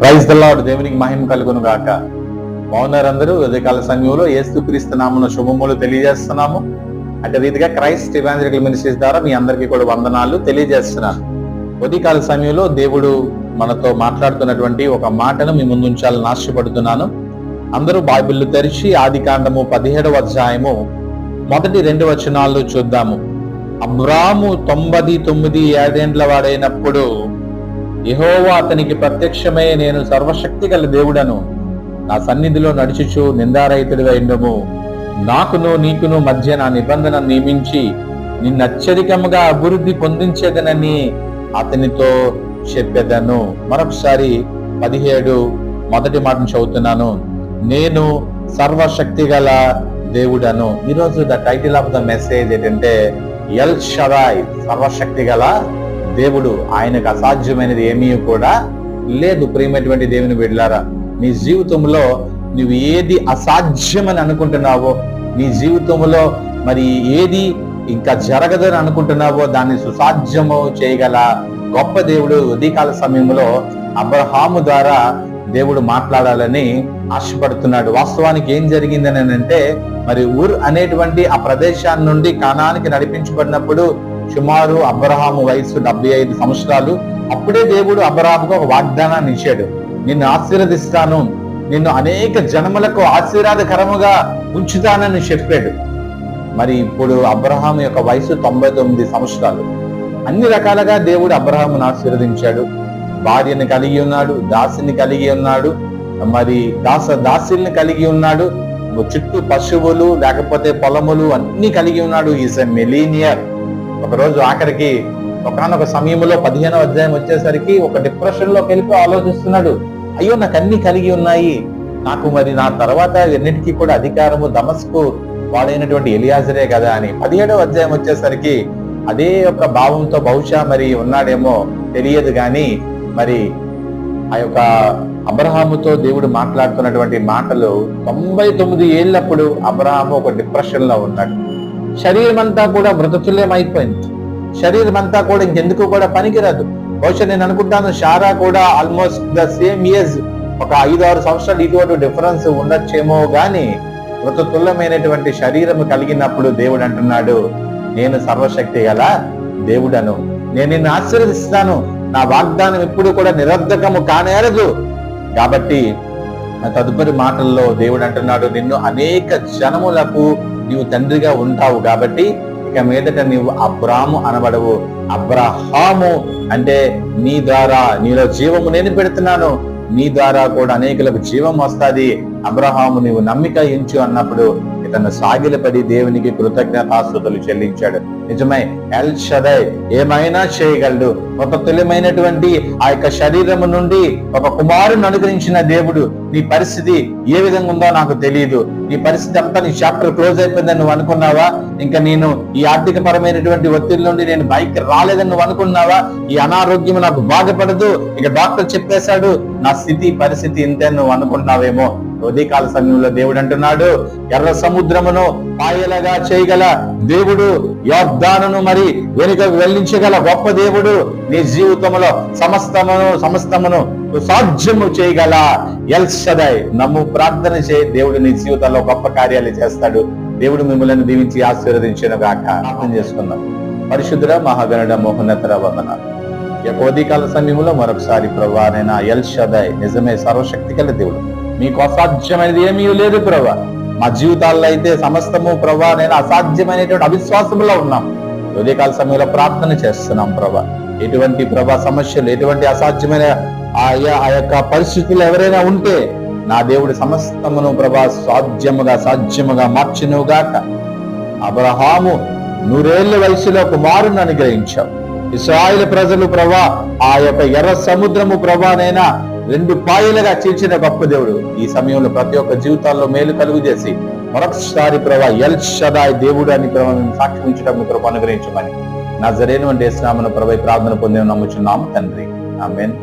Praise the lord. దేవునికి మహిమ కలుగును గాక. బాగున్నారందరూ. ఉదయకాల సమయంలో యేసుక్రీస్తు నామమున శుభములు తెలియజేస్తున్నాము. అదే రీతిగా క్రైస్ట్ ఇవాంజలికల్ మినిస్ట్రీస్ ద్వారా మీ అందరికీ కూడా వందనాలు తెలియజేస్తున్నాను. ఉదయకాల సమయంలో దేవుడు మనతో మాట్లాడుతున్నటువంటి ఒక మాటను మీ ముందు ఉంచాలని ఆశపడుతున్నాను. అందరూ బైబిల్ తెరిచి ఆదికాండము 17వ అధ్యాయము మొదటి 2 వచనాలు చూద్దాము. అబ్రాము 99 ఏడేండ్ల వాడైనప్పుడు యెహోవా అతనికి ప్రత్యక్షమై, నేను సర్వశక్తి గల దేవుడను, నా సన్నిధిలో నడుచుచు నిందారహితుడిగా ఉండము, నాకును నీకును మధ్య నా నిబంధన నియమించి నిన్నచ్చరికముగా అభివృద్ధి పొందించేదనని అతనితో చెప్పెదను. మరొకసారి 17 మొదటి మాటను చదువుతున్నాను. నేను సర్వశక్తి గల దేవుడను. ఈరోజు the title of the message ఏంటంటే ఎల్ షదాయ్, సర్వశక్తి గల దేవుడు. ఆయనకు అసాధ్యమైనది ఏమీ కూడా లేదు. ప్రియమైనటువంటి దేవుని బిడ్డలారా, నీ జీవితంలో నువ్వు ఏది అసాధ్యమని అనుకుంటున్నావో, నీ జీవితంలో మరి ఏది ఇంకా జరగదని అనుకుంటున్నావో దాన్ని సుసాధ్యము చేయగల గొప్ప దేవుడు ఉదయకాల సమయంలో అబ్రహాము ద్వారా దేవుడు మాట్లాడాలని ఆశపడుతున్నాడు. వాస్తవానికి ఏం జరిగిందని అంటే, మరి ఊర్ అనేటువంటి ఆ ప్రదేశాన్ని నుండి కానానికి నడిపించబడినప్పుడు సుమారు అబ్రహాము వయసు 75 సంవత్సరాలు. అప్పుడే దేవుడు అబ్రహాముకు ఒక వాగ్దానాన్ని ఇచ్చాడు. నిన్ను ఆశీర్వదిస్తాను, నిన్ను అనేక జనములకు ఆశీర్వాదకరముగా ఉంచుతానని చెప్పాడు. మరి ఇప్పుడు అబ్రహాము యొక్క వయసు 99 సంవత్సరాలు. అన్ని రకాలుగా దేవుడు అబ్రహామును ఆశీర్వదించాడు. భార్యని కలిగి ఉన్నాడు, దాసిని కలిగి ఉన్నాడు, మరి దాసిల్ని కలిగి ఉన్నాడు, చుట్టూ పశువులు లేకపోతే పొలములు అన్ని కలిగి ఉన్నాడు. Is a millionaire. ఒకరోజు ఆఖరికి ఒకనొక సమయంలో 15వ అధ్యాయం వచ్చేసరికి ఒక డిప్రెషన్ లోకి వెళ్ళి ఆలోచిస్తున్నాడు. అయ్యో, నాకు అన్ని కలిగి ఉన్నాయి, నాకు మరి నా తర్వాత ఎన్నిటికీ కూడా అధికారము దమస్కు వాడైనటువంటి ఎలియాజరే కదా అని 17వ అధ్యాయం వచ్చేసరికి అదే యొక్క భావంతో బహుశా మరి ఉన్నాడేమో తెలియదు. కానీ మరి ఆ యొక్క అబ్రహాముతో దేవుడు మాట్లాడుతున్నటువంటి మాటలు 99 ఏళ్ళప్పుడు అబ్రహాము ఒక డిప్రెషన్ లో ఉన్నాడు. శరీరం అంతా కూడా మృతతుల్యం అయిపోయింది. శరీరం అంతా కూడా ఇంకెందుకు కూడా పనికిరాదు. బహుశా నేను అనుకుంటాను షారా కూడా ఆల్మోస్ట్ ద సేమ్ ఏజ్, ఒక 5-6 సంవత్సరాలు ఇటువంటి డిఫరెన్స్ ఉండొచ్చేమో గాని మృతతుల్యమైనటువంటి శరీరం కలిగినప్పుడు దేవుడు అంటున్నాడు, నేను సర్వశక్తి గల దేవుడను, నేను నిన్ను ఆశీర్వదిస్తాను, నా వాగ్దానం ఎప్పుడు కూడా నిరర్ధకము కానేరదు. కాబట్టి తదుపరి మాటల్లో దేవుడు అంటున్నాడు, నిన్ను అనేక జనములకు నీవు తండ్రిగా ఉంటావు, కాబట్టి ఇక మీదట నీవు అబ్రాము అనబడవు. అబ్రహాము అంటే నీ ద్వారా, నీలో జీవము నేను పెడుతున్నాను, నీ ద్వారా కూడా అనేకులకు జీవం వస్తుంది. అబ్రహాము నీవు నమ్మిక ఇంచు అన్నప్పుడు ఇతను సాగిలపడి దేవునికి కృతజ్ఞతాస్తుతులు చెల్లించాడు. నిజమే, ఎల్ షదై ఏమైనా చేయగలడు. ఒక తుల్యమైనటువంటి ఆ యొక్క శరీరము నుండి ఒక కుమారుని అనుగ్రహించిన దేవుడు. నీ పరిస్థితి ఏ విధంగా ఉందో నాకు తెలియదు. నీ పరిస్థితి అంతా, నీ చాప్టర్ క్లోజ్ అయిపోయిందని నువ్వు అనుకున్నావా? ఇంకా నేను ఈ ఆర్థిక పరమైనటువంటి ఒత్తిడి నుండి నేను బయటకు రాలేదని నువ్వు అనుకున్నావా? ఈ అనారోగ్యం నాకు బాధపడదు, ఇక డాక్టర్ చెప్పేశాడు, నా స్థితి పరిస్థితి ఇంతే నువ్వు అనుకుంటున్నావేమో. ఉదయకాల సమయంలో దేవుడు అంటున్నాడు, ఎర్ర సముద్రమును పాయలుగా చేయగల దేవుడు, యోర్దానును మరి వెనుక వెళ్ళించగల గొప్ప దేవుడు, నీ జీవితంలో సమస్తమును సాధ్యము చేయగల ఎల్ షదై. నమ్ము, ప్రార్థన చేయి, దేవుడు నీ జీవితంలో గొప్ప కార్యాలు చేస్తాడు. దేవుడు మిమ్మల్ని దీవించి ఆశీర్వదించిన గాక. ప్రార్థన చేసుకుందాం. పరిశుద్ధుడ, మహాగణుడ, మహోన్నతర వందనాలు. ఈ యొక్క ఉదయకాల సమయంలో మరొకసారి ప్రభువా, నైనా ఎల్ షదై నిజమే సర్వశక్తి గల దేవుడు, మీకు అసాధ్యమైనది ఏమీ లేదు ప్రభా. మా జీవితాల్లో అయితే సమస్తము ప్రభా నేను అసాధ్యమైనటువంటి అవిశ్వాసంలో ఉన్నాం. ఉదయకాల సమయంలో ప్రార్థన చేస్తున్నాం ప్రభా. ఎటువంటి ప్రభా సమస్యలు, ఎటువంటి అసాధ్యమైన ఆ యొక్క పరిస్థితులు ఎవరైనా ఉంటే నా దేవుడి సమస్తమును ప్రభా సాధ్యముగా మార్చినుగాక. అబ్రహాము 100 ఏళ్ల వయసులో కుమారుని అనుగ్రహించావు. ఇశ్రాయేలు ప్రజలు ప్రభా ఆ యొక్క ఎర్ర సముద్రము ప్రభానైనా 2 పాయలుగా చీల్చిన గొప్ప దేవుడు. ఈ సమయంలో ప్రతి ఒక్క జీవితాల్లో మేలు కలుగు చేసి మరొకసారి ప్రభా ఎల్ షదాయ్ దేవుడు అని ప్రభా మేము సాక్షించడం కృప అనుగ్రహించమని నజరేను యేసు నామమున ప్రభా ప్రార్థన పొంది నమ్ముచున్నాము తండ్రి. ఆమేన్.